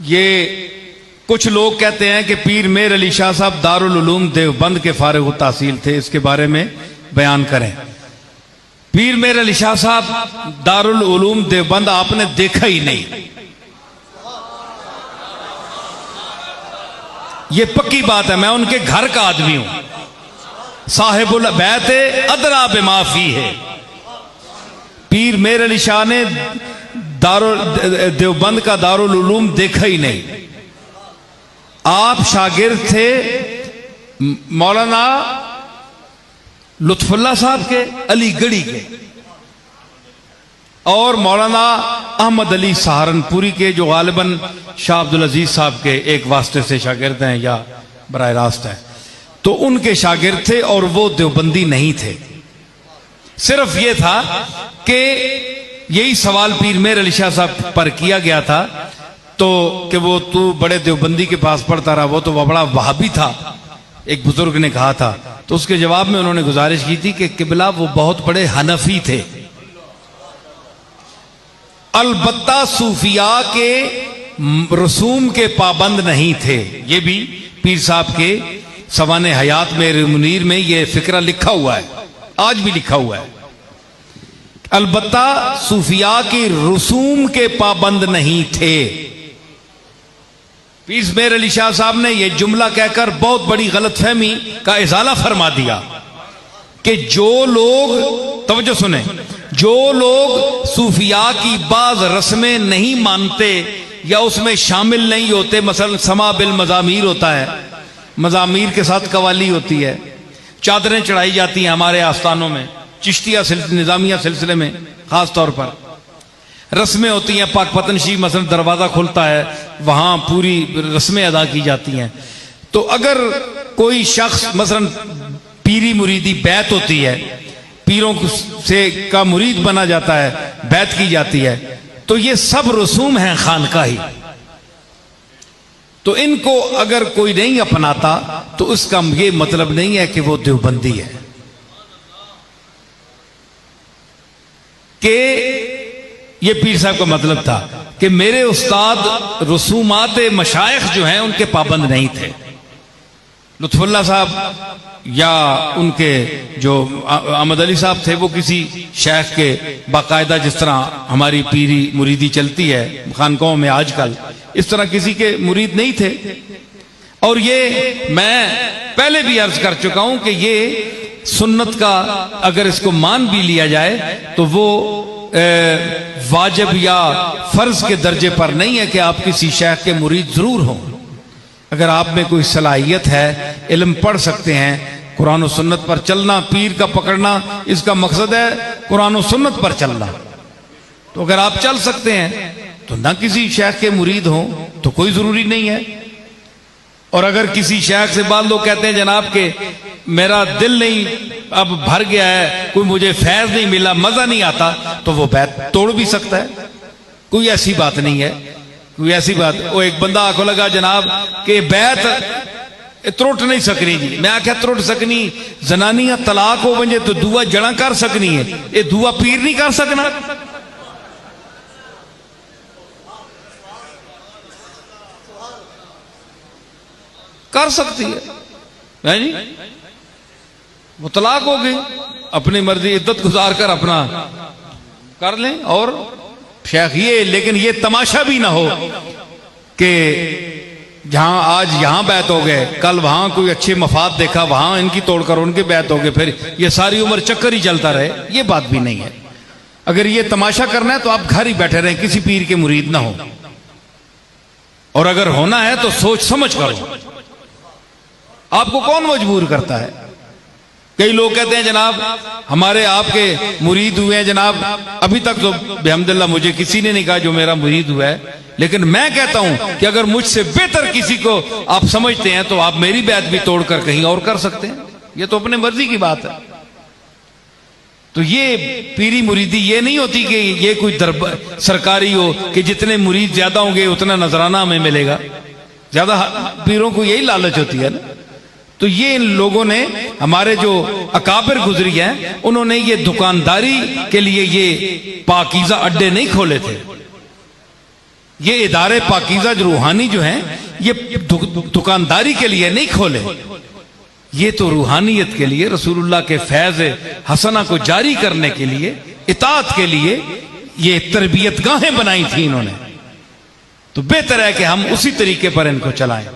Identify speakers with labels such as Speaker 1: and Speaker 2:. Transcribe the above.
Speaker 1: ये कुछ लोग कहते हैं कि पीर मेर अली शाह साहब दारुल उलूम देवबंद के फारिग तहसील थे, इसके बारे में बयान करें। पीर मेर अली शाह साहब दारुल उलूम देवबंद आपने देखा ही नहीं, ये पक्की बात है। मैं उनके घर का आदमी हूं। साहिबुल बैत अदरा बेमाफी है। पीर मेर अली शाह ने देवबंद का दारुल उलूम देखा ही नहीं। आप शागिर्द थे मौलाना लुत्फुल्लाह साहब के अलीगढ़ी के और मौलाना अहमद अली सहारनपुरी के, जो गालिबन शाह अब्दुल अजीज साहब के एक वास्ते से शागिर्द हैं या बराह रास्त हैं, तो उनके शागिर्द थे और वो देवबंदी नहीं थे। सिर्फ ये था कि यही सवाल पीर मेर अली शाह साहब पर किया गया था, तो कि वो तू बड़े देवबंदी के पास पढ़ता रहा, वो तो बड़ा वहाबी था, एक बुजुर्ग ने कहा था। तो उसके जवाब में उन्होंने गुजारिश की थी कि किबला वो बहुत बड़े हनफी थे, अलबत्ता सूफिया के रसूम के पाबंद नहीं थे। ये भी पीर साहब के सवाने हयात में मुनीर में ये फिक्रा लिखा हुआ है, आज भी लिखा हुआ है। अलबत्ता सूफिया की रसूम के पाबंद नहीं थे। पीर मेर अली शाह साहब ने यह जुमला कहकर बहुत बड़ी गलतफहमी का इजाला फरमा दिया कि जो लोग, तवज्जो सुने, जो लोग सूफिया की बाज रस्में नहीं मानते या उसमें शामिल नहीं होते, मसलन समा बिल मजामीर होता है, मजामीर के साथ कवाली होती है, चादरें चढ़ाई जाती हैं हमारे आस्थानों में, चिश्तिया निजामिया सिलसिले में खास तौर पर रस्में होती हैं, पाक पतनशी मसलन दरवाजा खुलता है, वहां पूरी रस्में अदा की जाती हैं। तो अगर कोई शख्स मसलन पीरी मुरीदी बैत होती है, पीरों से का मुरीद बना जाता है, बैत की जाती है, तो ये सब रसूम हैं खानकाही। तो इनको अगर कोई नहीं अपनाता तो उसका ये मतलब नहीं है कि वो देवबंदी है। कि ये पीर साहब का मतलब था कि मेरे उस्ताद रसूमात मशाइख जो हैं उनके पाबंद नहीं थे। लुत्फुल्लाह साहब या उनके जो अहमद अली साहब थे वो किसी शेख के बाकायदा, जिस तरह हमारी पीरी मुरीदी चलती है खानकाहों में आजकल, इस तरह किसी के मुरीद नहीं थे। और ये मैं पहले भी अर्ज कर चुका हूं कि ये सुन्नत का अगर इसको मान भी लिया जाए तो वो वाजिब या फर्ज के दर्जे पर नहीं है कि आप किसी शेख के मुरीद जरूर हों। अगर आप में कोई सलाहियत है, इल्म पढ़ सकते हैं, कुरान और सुन्नत पर चलना, पीर का पकड़ना, इसका मकसद है कुरान और सुन्नत पर चलना। तो अगर आप चल सकते हैं तो ना किसी शेख के मुरीद हों तो कोई जरूरी नहीं है। और अगर किसी शेख से बाद लोग कहते हैं जनाब के मेरा दिल नहीं अब भर गया है, कोई मुझे फैज नहीं मिला, मजा नहीं आता, तो वो बैत तोड़ भी सकता है। कोई ऐसी बात नहीं है, कोई ऐसी बात। वो एक बंदा आखो लगा जनाब के बैत त्रुट नहीं सकनी जी। मैं आख्या त्रुट सकनी, जनानियां तलाक हो वंजे तो दुआ जड़ा कर सकनी है, ये दुआ पीर नहीं कर सकना। कर सकती है जी, वो तलाक हो गई, अपनी मर्जी इद्दत गुजार कर अपना कर लें। और शेख ये, लेकिन ये तमाशा भी ना हो कि जहां आज यहां बैत हो गए, कल वहां कोई अच्छे मफाद देखा, वहां इनकी तोड़कर उनके बैत हो गए, फिर ये सारी उम्र चक्कर ही चलता रहे, ये बात भी नहीं है। अगर ये तमाशा करना है तो आप घर ही बैठे रहें, किसी पीर के मुरीद ना हो। और अगर होना है तो सोच समझ करो, आपको कौन मजबूर करता है। कई लोग कहते हैं जनाब हमारे आपके मुरीद हुए हैं जनाब, अभी तक तो बेहमदुल्लाह मुझे किसी ने नहीं कहा जो मेरा मुरीद हुआ है, लेकिन मैं कहता हूं कि अगर मुझसे बेहतर किसी को आप समझते हैं तो आप मेरी बैत भी तोड़कर कहीं और कर सकते हैं, ये तो अपने मर्जी की बात है। तो ये पीरी मुरीदी ये नहीं होती कि ये कोई दरबार सरकारी हो कि जितने मुरीद ज्यादा होंगे उतना नजराना हमें मिलेगा। ज्यादा पीरों को यही लालच होती है ना। तो ये इन लोगों ने, हमारे जो अकाबिर गुजरी हैं, उन्होंने ये दुकानदारी के लिए ये पाकीज़ा अड्डे नहीं खोले थे। ये इदारे पाकीज़ा जो रूहानी जो हैं, ये दुकानदारी के लिए नहीं खोले, ये तो रूहानियत के लिए, रसूलुल्लाह के फैज़ हसना को जारी करने के लिए, इताअत के लिए ये तरबियतगाहें बनाई थी इन्होंने। तो बेहतर है कि हम उसी तरीके पर इनको चलाएं।